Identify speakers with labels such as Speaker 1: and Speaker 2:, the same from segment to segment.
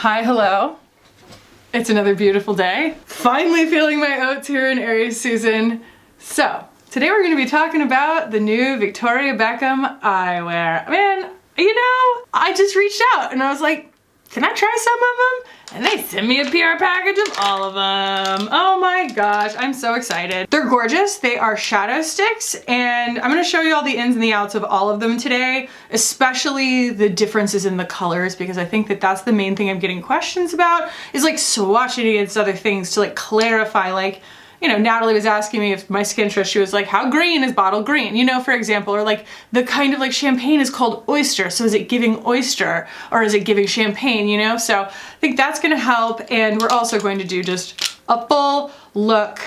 Speaker 1: Hi, hello. It's another beautiful day. Finally feeling my oats here in Aries season. So, today we're gonna be talking about the new Victoria Beckham eyewear. Man, you know, I just reached out and I was like, can I try some of them? And they sent me a PR package of all of them. Oh my gosh, I'm so excited. They're gorgeous. They are shadow sticks, and I'm gonna show you all the ins and the outs of all of them today, especially the differences in the colors, because I think that that's the main thing I'm getting questions about, is like swatching against other things to like clarify, like, you know, Natalie was asking me if my skin trust, she was like, how green is bottle green? You know, for example, or like the kind of like champagne is called oyster. So is it giving oyster or is it giving champagne, you know? So I think that's gonna help. And we're also going to do just a full look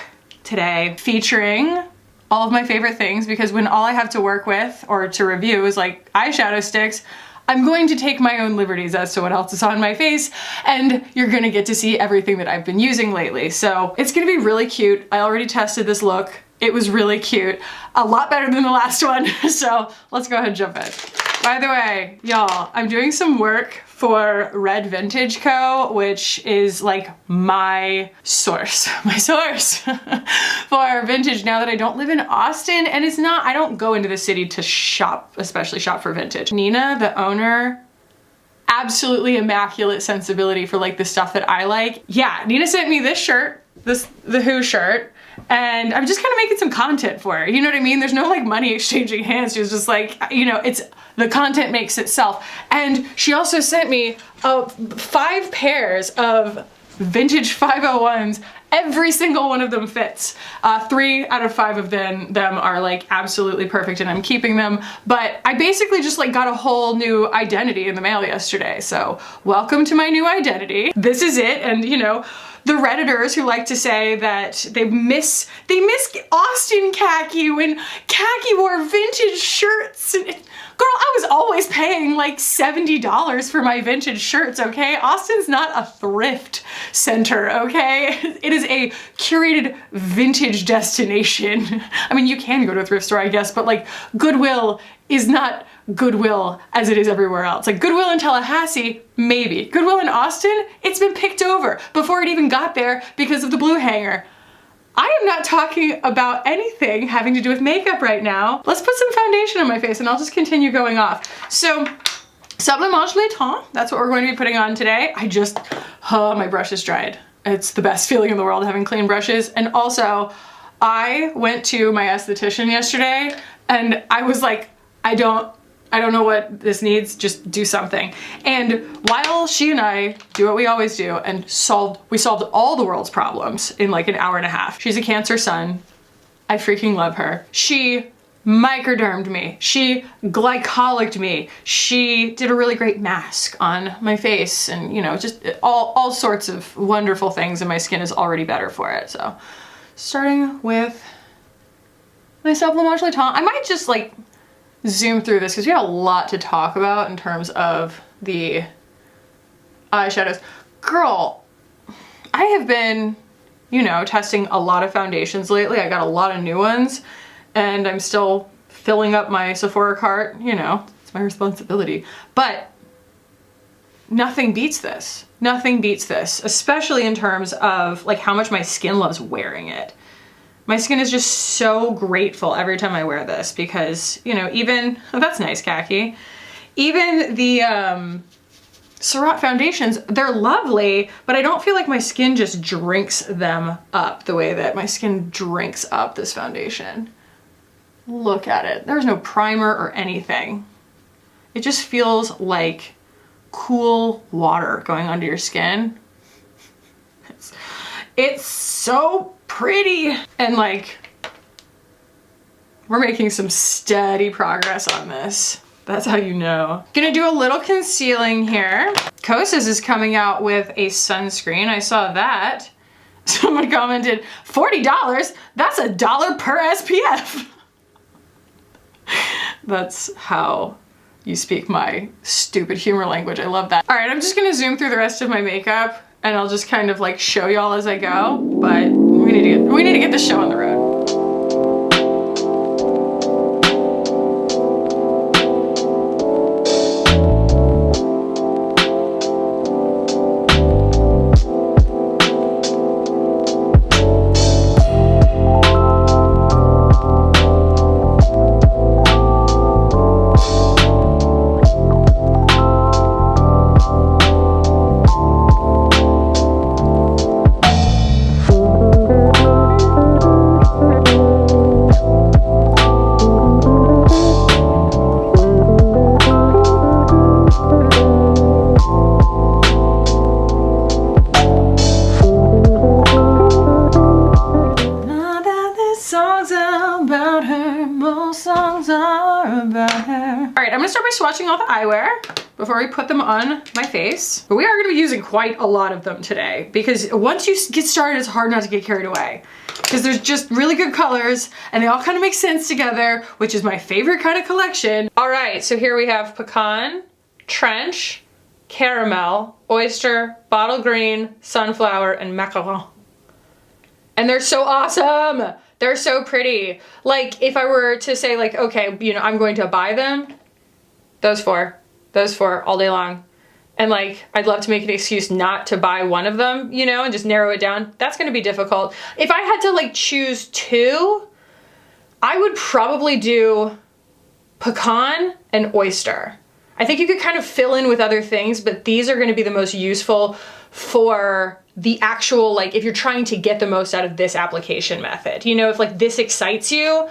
Speaker 1: today featuring all of my favorite things, because when all I have to work with or to review is like eyeshadow sticks, I'm going to take my own liberties as to what else is on my face, and you're gonna get to see everything that I've been using lately. So it's gonna be really cute. I already tested this look. It was really cute. A lot better than the last one. So let's go ahead and jump in. By the way, y'all, I'm doing some work for Red Vintage Co., which is like my source for vintage now that I don't live in Austin, and it's not, I don't go into the city to shop, especially shop for vintage. Nina, the owner, absolutely immaculate sensibility for like the stuff that I like. Yeah, Nina sent me this shirt, the Who shirt, and I'm just kind of making some content for her. You know what I mean? There's no like money exchanging hands. She was just like, you know, it's, the content makes itself. And she also sent me 5 pairs of vintage 501s. Every single one of them fits. 3 out of 5 of them are like absolutely perfect, and I'm keeping them. But I basically just like got a whole new identity in the mail yesterday. So welcome to my new identity. This is it. And you know, the Redditors who like to say that they miss Austin khaki when khaki wore vintage shirts. And girl, I was always paying like $70 for my vintage shirts, okay? Austin's not a thrift center, okay? It is a curated vintage destination. I mean, you can go to a thrift store, I guess, but like Goodwill is not Goodwill as it is everywhere else. Like Goodwill in Tallahassee, maybe. Goodwill in Austin, it's been picked over before it even got there because of the blue hanger. I am not talking about anything having to do with makeup right now. Let's put some foundation on my face and I'll just continue going off. So, Sublimage Le Temps, that's what we're going to be putting on today. My brush is dried. It's the best feeling in the world having clean brushes. And also, I went to my esthetician yesterday and I was like, I don't know what this needs, just do something. And while she and I do what we always do and we solved all the world's problems in like an hour and a half. She's a Cancer sun. I freaking love her. She microdermed me. She glycolicked me. She did a really great mask on my face, and you know, just all sorts of wonderful things, and my skin is already better for it. So starting with my Sublimage Le Temps, I might just like zoom through this because we have a lot to talk about in terms of the eyeshadows. Girl, I have been, you know, testing a lot of foundations lately. I got a lot of new ones and I'm still filling up my Sephora cart, you know, it's my responsibility. But nothing beats this. Nothing beats this, especially in terms of like how much my skin loves wearing it. My skin is just so grateful every time I wear this because, you know, even, oh, that's nice khaki. Even the Surratt foundations, they're lovely, but I don't feel like my skin just drinks them up the way that my skin drinks up this foundation. Look at it. There's no primer or anything. It just feels like cool water going under your skin. It's so pretty. And like, we're making some steady progress on this. That's how you know. Gonna do a little concealing here. Kosas is coming out with a sunscreen. I saw that. Someone commented, $40? That's $1 per SPF. That's how you speak my stupid humor language. I love that. All right, I'm just gonna zoom through the rest of my makeup and I'll just kind of like show y'all as I go, but we need to get this show on the road. gonna start by swatching all the eyewear before we put them on my face. But we are gonna be using quite a lot of them today because once you get started, it's hard not to get carried away. Because there's just really good colors and they all kind of make sense together, which is my favorite kind of collection. All right, so here we have pecan, trench, caramel, oyster, bottle green, sunflower, and macaron. And they're so awesome. They're so pretty. Like if I were to say like, okay, you know, I'm going to buy them, those four all day long. And like, I'd love to make an excuse not to buy one of them, you know, and just narrow it down. That's gonna be difficult. If I had to like choose two, I would probably do pecan and oyster. I think you could kind of fill in with other things, but these are gonna be the most useful for the actual, like if you're trying to get the most out of this application method. You know, if like this excites you,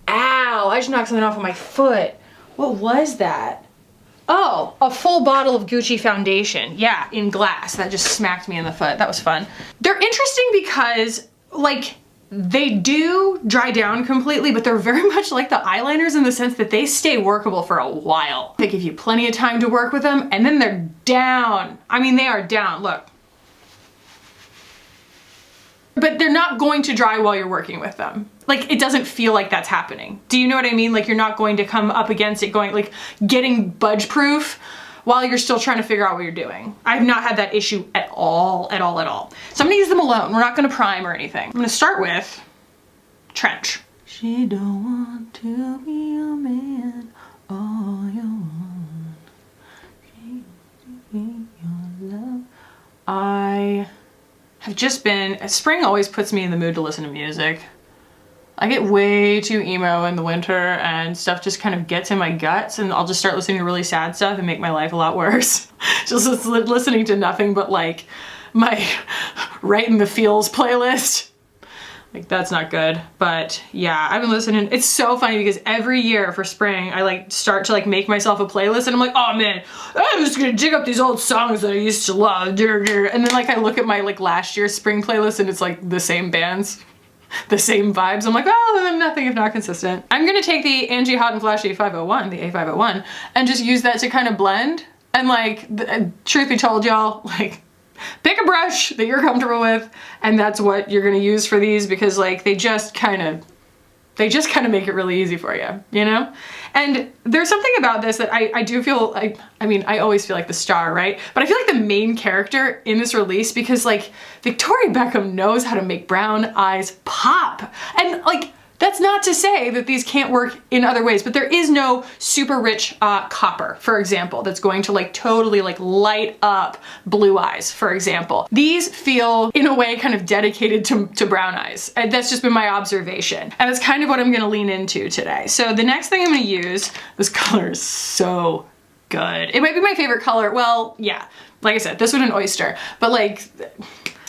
Speaker 1: ow, I just knocked something off of my foot. What was that? Oh, a full bottle of Gucci foundation. Yeah, in glass. That just smacked me in the foot. That was fun. They're interesting because like they do dry down completely, but they're very much like the eyeliners in the sense that they stay workable for a while. They give you plenty of time to work with them and then they're down. I mean, they are down, look. But they're not going to dry while you're working with them. Like, it doesn't feel like that's happening. Do you know what I mean? Like, you're not going to come up against it going, like, getting budge proof while you're still trying to figure out what you're doing. I've not had that issue at all. So I'm gonna use them alone. We're not gonna prime or anything. I'm gonna start with trench. She don't want to be a man all you want. She wants to be your love. I have just been, spring always puts me in the mood to listen to music. I get way too emo in the winter and stuff just kind of gets in my guts and I'll just start listening to really sad stuff and make my life a lot worse. Just listening to nothing but like my Right in the Feels playlist. Like that's not good, but yeah, I've been listening. It's so funny because every year for spring, I like start to like make myself a playlist and I'm like, oh man, I'm just gonna dig up these old songs that I used to love. And then like I look at my like last year's spring playlist and it's like the same bands, the same vibes. I'm like, oh, I'm nothing if not consistent. I'm gonna take the Angie Hot and Flashy 501, the A501, and just use that to kind of blend. And like, truth be told, y'all, like, pick a brush that you're comfortable with and that's what you're gonna use for these because like they just kind of make it really easy for you, you know? And there's something about this that I do feel like, I mean, I always feel like the star, right? But I feel like the main character in this release because like Victoria Beckham knows how to make brown eyes pop. And like, that's not to say that these can't work in other ways, but there is no super rich copper, for example, that's going to like totally like light up blue eyes, for example. These feel in a way kind of dedicated to brown eyes. And that's just been my observation. And that's kind of what I'm gonna lean into today. So the next thing I'm gonna use, this color is so good. It might be my favorite color. Well, yeah, like I said, this one an oyster, but like,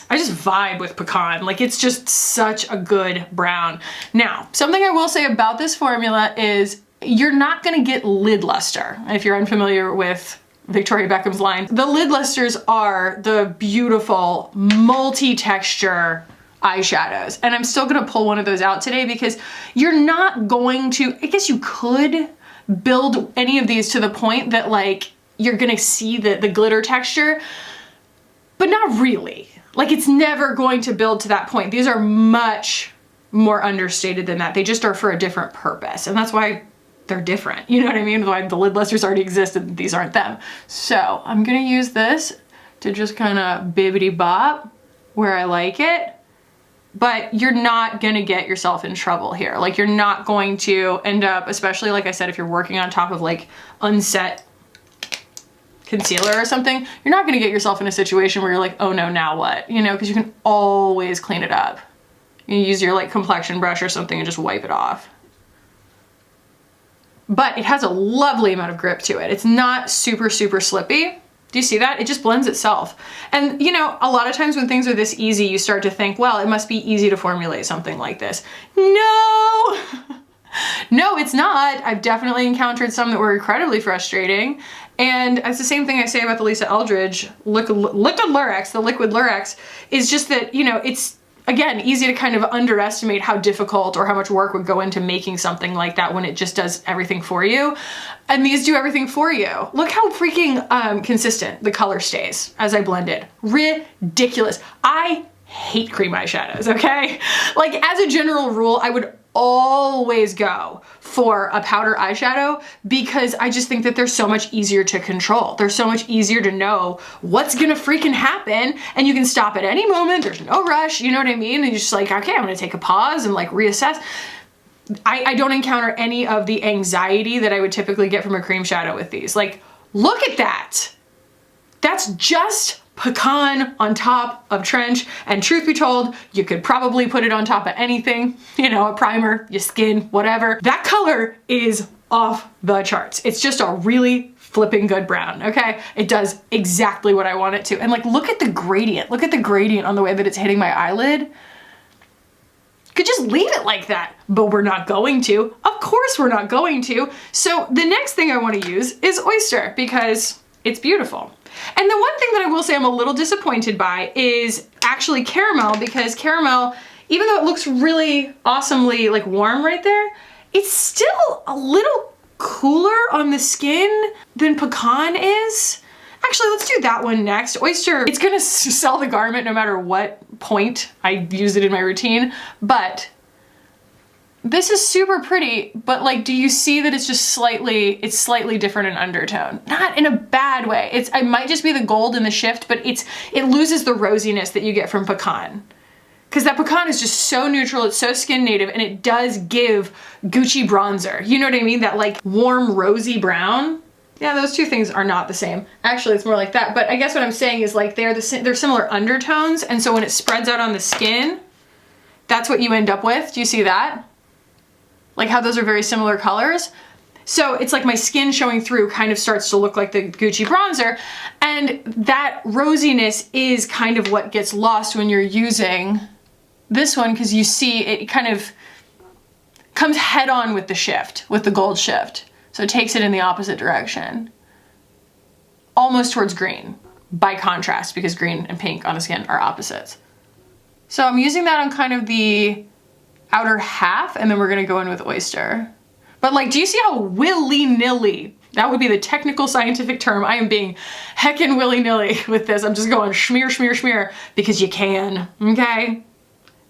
Speaker 1: I just vibe with pecan. Like it's just such a good brown. Now, something I will say about this formula is you're not gonna get lid luster. If you're unfamiliar with Victoria Beckham's line, the lid lusters are the beautiful multi-texture eyeshadows. And I'm still gonna pull one of those out today because you're not going to, I guess you could build any of these to the point that like you're gonna see the glitter texture, but not really. Like it's never going to build to that point. These are much more understated than that. They just are for a different purpose. And that's why they're different. You know what I mean? Why the lid lusters already exist and these aren't them. So I'm gonna use this to just kind of bibbity bop where I like it. But you're not gonna get yourself in trouble here. Like you're not going to end up, especially like I said, if you're working on top of like unset concealer or something, you're not gonna get yourself in a situation where you're like, oh no, now what? You know, because you can always clean it up. You use your like complexion brush or something and just wipe it off. But it has a lovely amount of grip to it. It's not super, super slippy. Do you see that? It just blends itself. And you know, a lot of times when things are this easy, you start to think, well, it must be easy to formulate something like this. No! No, it's not. I've definitely encountered some that were incredibly frustrating. And it's the same thing I say about the Lisa Eldridge liquid Lurex. The liquid Lurex is just that, you know, it's again, easy to kind of underestimate how difficult or how much work would go into making something like that when it just does everything for you. And these do everything for you. Look how freaking consistent the color stays as I blend it. Ridiculous. I hate cream eyeshadows, okay? Like, as a general rule, I would always go for a powder eyeshadow because I just think that they're so much easier to control. They're so much easier to know what's gonna freaking happen, and you can stop at any moment. There's no rush, you know what I mean? And you're just like, okay, I'm gonna take a pause and like reassess. I don't encounter any of the anxiety that I would typically get from a cream shadow with these. Like, look at that. That's just pecan on top of trench, and truth be told, you could probably put it on top of anything, you know, a primer, your skin, whatever. That color is off the charts. It's just a really flipping good brown, okay? It does exactly what I want it to. And like, look at the gradient. Look at the gradient on the way that it's hitting my eyelid. Could just leave it like that, but we're not going to. Of course we're not going to. So the next thing I want to use is Oyster because it's beautiful. And the one thing that I will say I'm a little disappointed by is actually Caramel, because Caramel, even though it looks really awesomely like warm right there, it's still a little cooler on the skin than Pecan is. Actually, let's do that one next. Oyster, it's gonna sell the garment no matter what point I use it in my routine, but this is super pretty, but like, do you see that it's just slightly different in undertone? Not in a bad way. It might just be the gold in the shift, but it loses the rosiness that you get from Pecan. Because that Pecan is just so neutral, it's so skin native, and it does give Gucci bronzer. You know what I mean? That like warm rosy brown. Yeah, those two things are not the same. Actually, it's more like that. But I guess what I'm saying is like they're similar undertones, and so when it spreads out on the skin, that's what you end up with. Do you see that? Like how those are very similar colors. So it's like my skin showing through kind of starts to look like the Gucci bronzer, and that rosiness is kind of what gets lost when you're using this one, because you see it kind of comes head on with the shift, with the gold shift. So it takes it in the opposite direction, almost towards green by contrast, because green and pink on the skin are opposites. So I'm using that on kind of the outer half, and then we're gonna go in with Oyster. But like, do you see how willy-nilly, that would be the technical scientific term, I am being heckin' willy-nilly with this. I'm just going schmear, schmear, schmear, because you can, okay?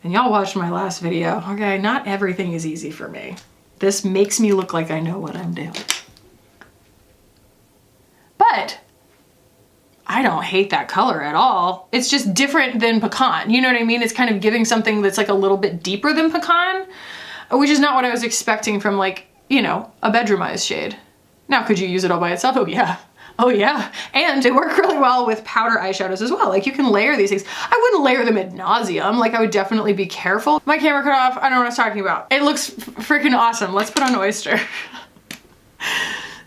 Speaker 1: And y'all watched my last video, okay? Not everything is easy for me. This makes me look like I know what I'm doing. But I don't hate that color at all. It's just different than Pecan. You know what I mean? It's kind of giving something that's like a little bit deeper than Pecan, which is not what I was expecting from like, you know, a bedroom eyes shade. Now, could you use it all by itself? Oh yeah. Oh yeah. And it worked really well with powder eyeshadows as well. Like you can layer these things. I wouldn't layer them ad nauseum. Like I would definitely be careful. My camera cut off. I don't know what I was talking about. It looks freaking awesome. Let's put on Oyster.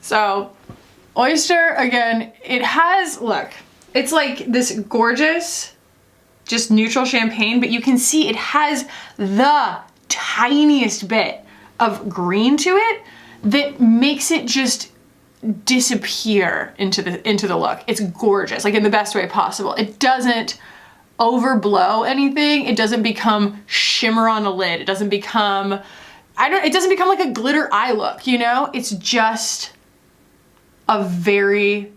Speaker 1: So Oyster, again, it has, look, it's like this gorgeous, just neutral champagne, but you can see it has the tiniest bit of green to it that makes it just disappear into the look. It's gorgeous, like in the best way possible. It doesn't overblow anything. It doesn't become shimmer on the lid. It doesn't become, it doesn't become like a glitter eye look, you know? It's just a very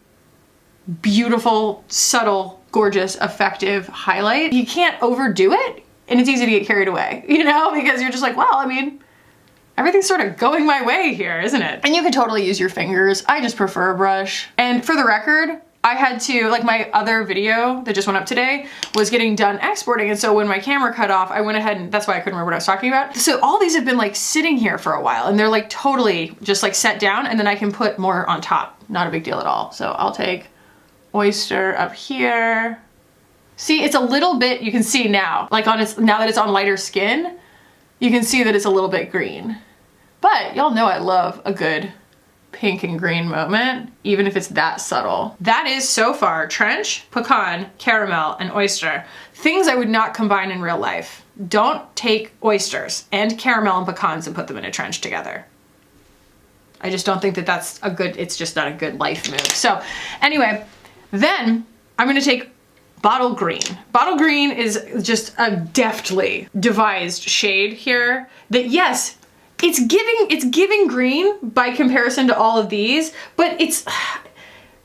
Speaker 1: beautiful, subtle, gorgeous, effective highlight. You can't overdo it, and it's easy to get carried away, you know, because you're just like, well, I mean, everything's sort of going my way here, isn't it? And you can totally use your fingers. I just prefer a brush. And for the record, I had to, like my other video that just went up today was getting done exporting, and so when my camera cut off, I went ahead and that's why I couldn't remember what I was talking about. So all these have been like sitting here for a while, and they're like totally just like set down, and then I can put more on top. Not a big deal at all. So I'll take Oyster up here. See, it's a little bit, you can see now, like on its, now that it's on lighter skin, you can see that it's a little bit green. But y'all know I love a good pink and green moment, even if it's that subtle. That is so far Trench, Pecan, Caramel, and Oyster. Things I would not combine in real life. Don't take oysters and caramel and pecans and put them in a trench together. I just don't think that that's a good, it's just not a good life move. So anyway, then I'm gonna take Bottle Green. Bottle Green is just a deftly devised shade here that, yes, it's giving green by comparison to all of these, but it's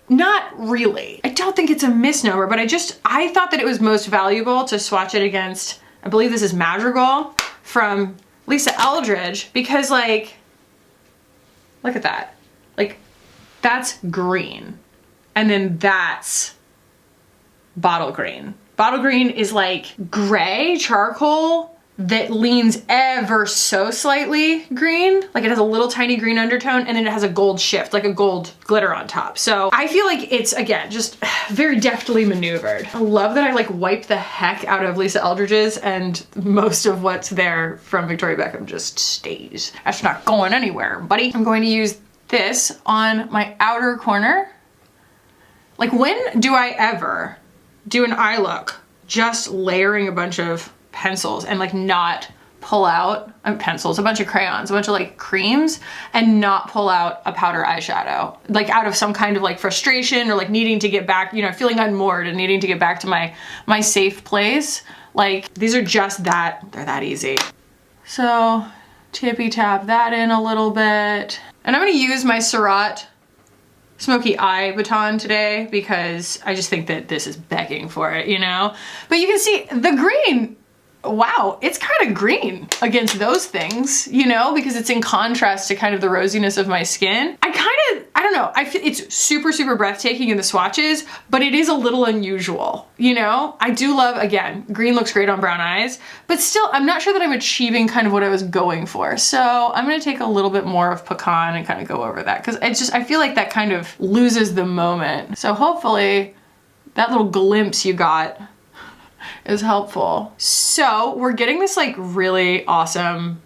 Speaker 1: not really. I don't think it's a misnomer, but I thought that it was most valuable to swatch it against, I believe this is Madrigal from Lisa Eldridge, because like, look at that. Like, that's green. And then that's Bottle Green. Bottle Green is like gray charcoal that leans ever so slightly green. Like it has a little tiny green undertone, and then it has a gold shift, like a gold glitter on top. So I feel like it's, again, just very deftly maneuvered. I love that I like wiped the heck out of Lisa Eldridge's, and most of what's there from Victoria Beckham just stays. That's not going anywhere, buddy. I'm going to use this on my outer corner. Like, when do I ever do an eye look just layering a bunch of pencils and like not pull out pencils, a bunch of crayons, a bunch of like creams, and not pull out a powder eyeshadow, like out of some kind of like frustration or like needing to get back, you know, feeling unmoored and needing to get back to my safe place. Like, these are just that, they're that easy. So tippy tap that in a little bit. And I'm gonna use my Surratt Smoky Eye baton today because I just think that this is begging for it, you know? But you can see the green, wow, it's kind of green against those things, you know, because it's in contrast to kind of the rosiness of my skin. I don't know, I feel it's super, super breathtaking in the swatches, but it is a little unusual, you know? I do love, again, green looks great on brown eyes, but still, I'm not sure that I'm achieving kind of what I was going for. So I'm gonna take a little bit more of pecan and kind of go over that, because it's just, I feel like that kind of loses the moment. So hopefully that little glimpse you got is helpful. So we're getting this like really awesome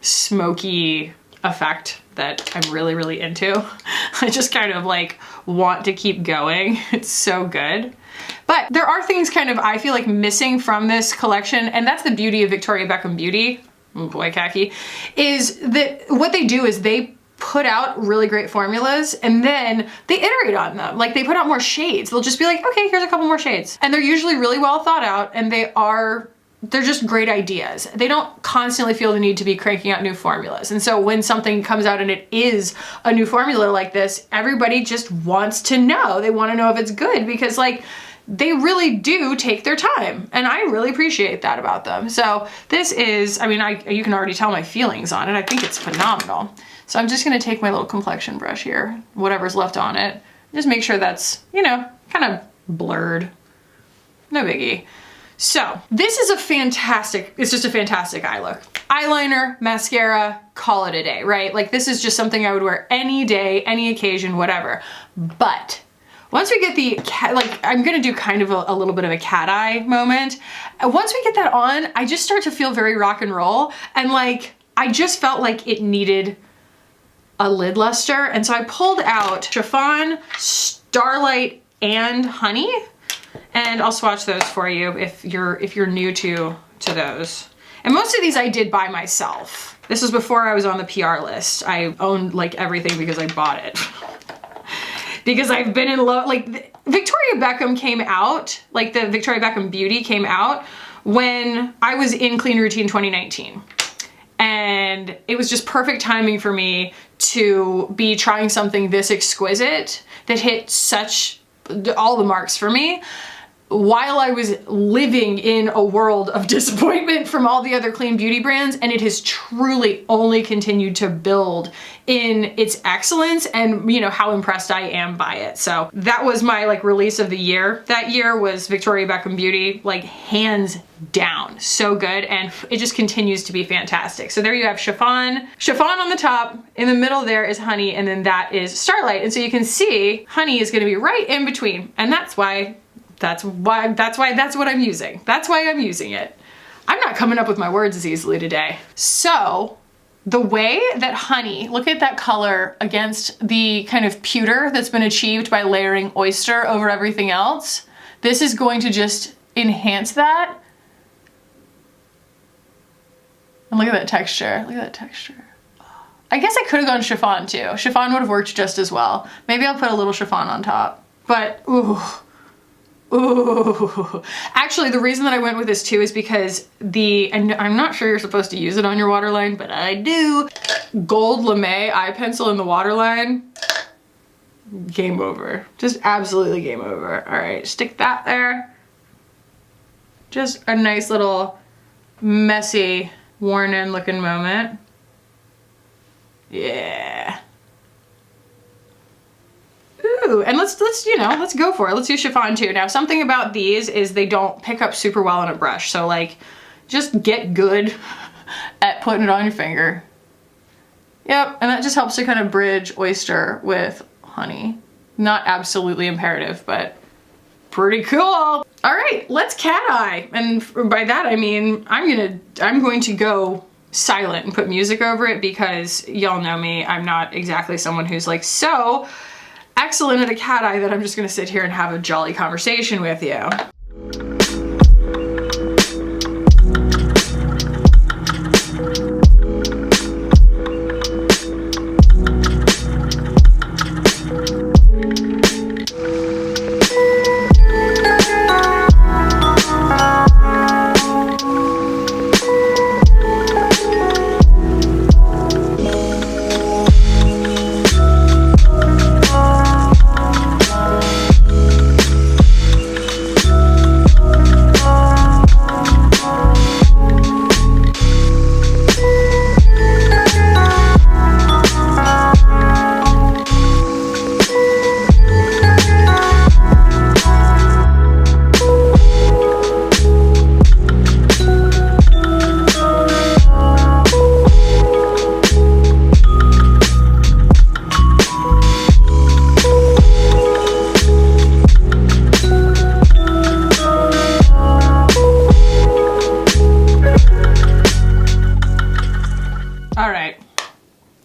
Speaker 1: smoky effect that I'm really, really into. I just kind of like want to keep going. It's so good. But there are things kind of, I feel like, missing from this collection, and that's the beauty of Victoria Beckham Beauty, oh boy, khaki, is that what they do is they put out really great formulas and then they iterate on them. Like, they put out more shades. They'll just be like, okay, here's a couple more shades. And they're usually really well thought out, and they're just great ideas. They don't constantly feel the need to be cranking out new formulas. And so when something comes out and it is a new formula like this, everybody just wants to know. They want to know if it's good, because like, they really do take their time, and I really appreciate that about them. So this is, I mean, you can already tell my feelings on it. I think it's phenomenal. So I'm just gonna take my little complexion brush here, whatever's left on it, just make sure that's, you know, kind of blurred. No biggie. So this is it's just a fantastic eye look. Eyeliner, mascara, call it a day, right? Like, this is just something I would wear any day, any occasion, whatever. But once we get the cat, like, I'm gonna do kind of a little bit of a cat eye moment. Once we get that on, I just start to feel very rock and roll, and like, I just felt like it needed a lid luster. And so I pulled out Chiffon, Starlight, and Honey. And I'll swatch those for you if you're new to those. And most of these I did by myself. This was before I was on the PR list. I owned like everything because I bought it. Because I've been in love, like, Victoria Beckham came out, like the Victoria Beckham Beauty came out when I was in Clean Routine 2019. And it was just perfect timing for me to be trying something this exquisite that hit all the marks for me, while I was living in a world of disappointment from all the other clean beauty brands. And it has truly only continued to build in its excellence, and you know how impressed I am by it. So that was my like release of the year. That year was Victoria Beckham Beauty, like hands down, so good. And it just continues to be fantastic. So there you have Chiffon on the top, in the middle there is Honey, and then that is Starlight. And so you can see Honey is gonna be right in between, and that's what I'm using. That's why I'm using it. I'm not coming up with my words as easily today. So the way that Honey, look at that color against the kind of pewter that's been achieved by layering oyster over everything else, this is going to just enhance that. And look at that texture, look at that texture. I guess I could have gone Chiffon too. Chiffon would have worked just as well. Maybe I'll put a little Chiffon on top, but ooh. Ooh. Actually, the reason that I went with this too is because and I'm not sure you're supposed to use it on your waterline, but I do. Gold lame eye pencil in the waterline. Game over. Just absolutely game over. All right, stick that there. Just a nice little messy, worn in looking moment. Yeah. Ooh, and let's you know, let's go for it. Let's do chiffon too. Now, something about these is they don't pick up super well on a brush. So like, just get good at putting it on your finger. Yep, and that just helps to kind of bridge oyster with honey. Not absolutely imperative, but pretty cool. All right, let's cat eye. And by that, I mean, I'm going to go silent and put music over it because y'all know me. I'm not exactly someone who's like so excellent at a cat eye that I'm just gonna sit here and have a jolly conversation with you.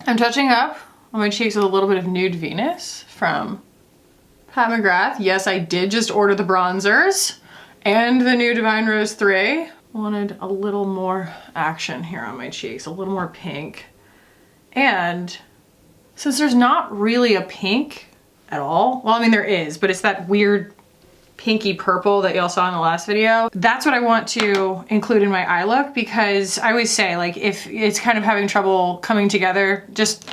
Speaker 1: I'm touching up on my cheeks with a little bit of Nude Venus from Pat McGrath. Yes, I did just order the bronzers and the new Divine Rose 3. Wanted a little more action here on my cheeks, a little more pink. And since there's not really a pink at all, well, I mean there is, but it's that weird pinky purple that y'all saw in the last video. That's what I want to include in my eye look, because I always say, like, if it's kind of having trouble coming together, just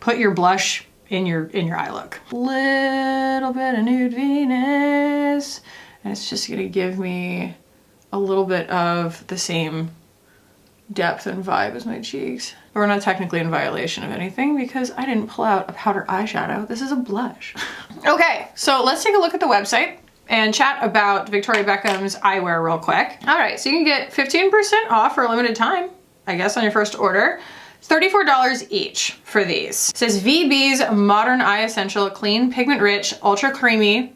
Speaker 1: put your blush in your eye look. Little bit of Nude Venus, and it's just gonna give me a little bit of the same depth and vibe as my cheeks. But we're not technically in violation of anything because I didn't pull out a powder eyeshadow. This is a blush. Okay, so let's take a look at the website and chat about Victoria Beckham's eyewear real quick. All right, so you can get 15% off for a limited time, I guess, on your first order. $34 each for these. It says VB's Modern Eye Essential, clean, pigment rich, ultra creamy,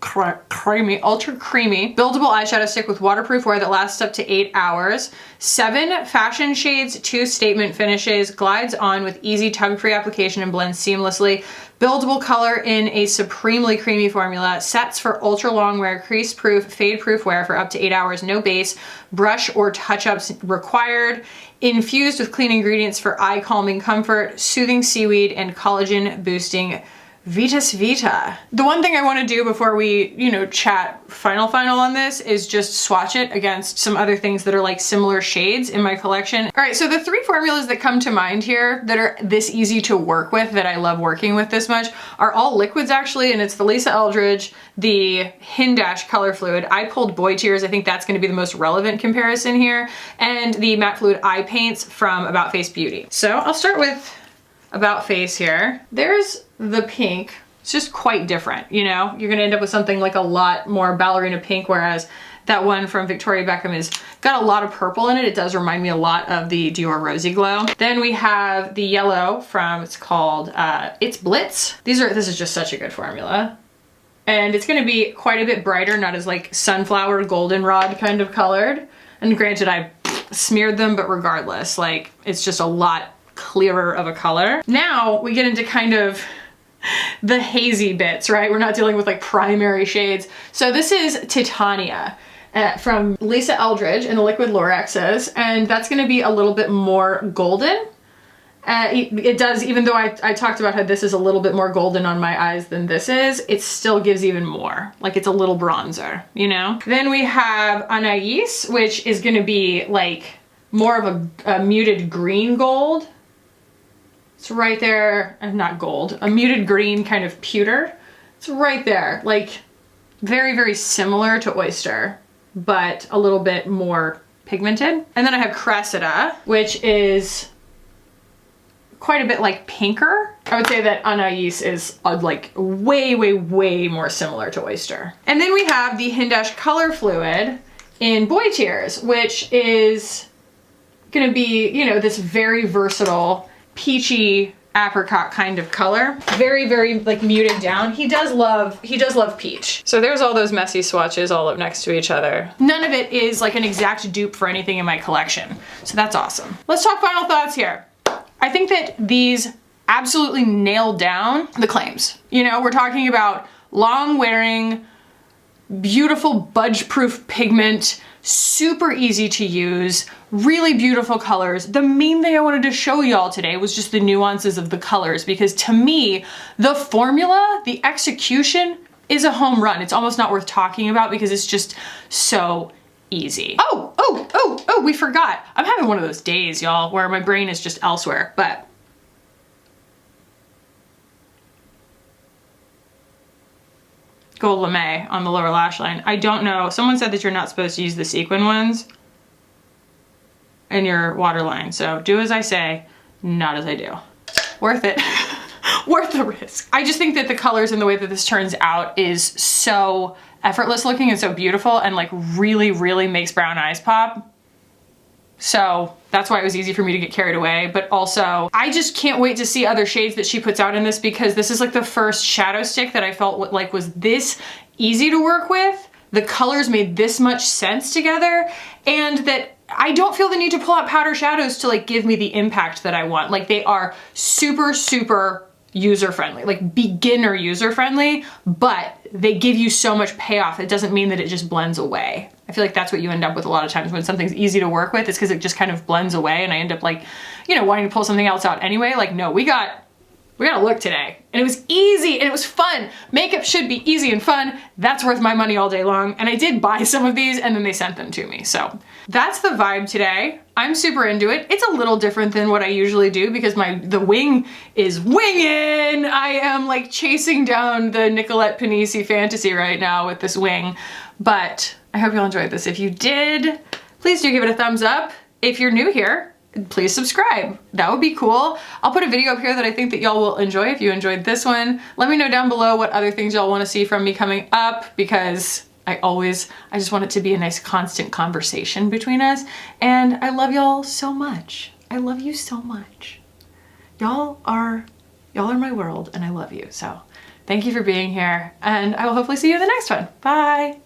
Speaker 1: ultra creamy, buildable eyeshadow stick with waterproof wear that lasts up to 8 hours. 7 fashion shades, 2 statement finishes, glides on with easy tug-free application and blends seamlessly. Buildable color in a supremely creamy formula. Sets for ultra long wear, crease proof, fade proof wear for up to 8 hours. No base, brush or touch-ups required. Infused with clean ingredients for eye calming comfort, soothing seaweed, and collagen boosting Vitas Vita. The one thing I want to do before we, you know, chat final on this is just swatch it against some other things that are like similar shades in my collection. All right, so the 3 formulas that come to mind here that are this easy to work with, that I love working with this much, are all liquids actually, and it's the Lisa Eldridge, the Hindash Color Fluid. I pulled Boy Tears, I think that's gonna be the most relevant comparison here, and the Matte Fluid Eye Paints from About Face Beauty. So I'll start with About Face here. There's the pink. It's just quite different, you know? You're gonna end up with something like a lot more ballerina pink, whereas that one from Victoria Beckham has got a lot of purple in it. It does remind me a lot of the Dior Rosy Glow. Then we have the yellow from, it's called, It's Blitz. This is just such a good formula. And it's gonna be quite a bit brighter, not as like sunflower goldenrod kind of colored. And granted, I smeared them, but regardless, like, it's just a lot clearer of a color. Now we get into kind of the hazy bits, right? We're not dealing with like primary shades. So this is Titania from Lisa Eldridge in the Liquid Lorexes, and that's gonna be a little bit more golden. It does, even though I talked about how this is a little bit more golden on my eyes than this is, it still gives even more. Like it's a little bronzer, you know? Then we have Anais, which is gonna be like more of a muted green gold. It's right there, not gold, a muted green kind of pewter. It's right there, like very, very similar to Oyster, but a little bit more pigmented. And then I have Cressida, which is quite a bit like pinker. I would say that Anais is like way, way, way more similar to Oyster. And then we have the Hindash Color Fluid in Boy Tears, which is gonna be, you know, this very versatile, peachy apricot kind of color. Very, very like muted down. He does love peach. So there's all those messy swatches all up next to each other. None of it is like an exact dupe for anything in my collection. So that's awesome. Let's talk final thoughts here. I think that these absolutely nailed down the claims. You know, we're talking about long wearing, beautiful budge-proof pigment, super easy to use, really beautiful colors. The main thing I wanted to show y'all today was just the nuances of the colors, because to me, the formula, the execution is a home run. It's almost not worth talking about because it's just so easy. Oh, we forgot. I'm having one of those days, y'all, where my brain is just elsewhere, but Gold Lame on the lower lash line. I don't know. Someone said that you're not supposed to use the sequin ones in your waterline. So do as I say, not as I do. Worth it. Worth the risk. I just think that the colors and the way that this turns out is so effortless looking and so beautiful and like really, really makes brown eyes pop. So that's why it was easy for me to get carried away. But also, I just can't wait to see other shades that she puts out in this, because this is like the first shadow stick that I felt like was this easy to work with. The colors made this much sense together, and that I don't feel the need to pull out powder shadows to like give me the impact that I want. Like they are super, super user-friendly, like beginner user-friendly, but they give you so much payoff. It doesn't mean that it just blends away. I feel like that's what you end up with a lot of times when something's easy to work with. It's because it just kind of blends away and I end up like, you know, wanting to pull something else out anyway. Like, no, we got a look today. And it was easy and it was fun. Makeup should be easy and fun. That's worth my money all day long. And I did buy some of these and then they sent them to me. So that's the vibe today. I'm super into it. It's a little different than what I usually do because the wing is winging. I am like chasing down the Nicolette Panisi fantasy right now with this wing. But I hope y'all enjoyed this. If you did, please do give it a thumbs up. If you're new here, please subscribe. That would be cool. I'll put a video up here that I think that y'all will enjoy if you enjoyed this one. Let me know down below what other things y'all want to see from me coming up, because I just want it to be a nice constant conversation between us. And I love y'all so much. I love you so much. Y'all are my world and I love you. So thank you for being here and I will hopefully see you in the next one. Bye.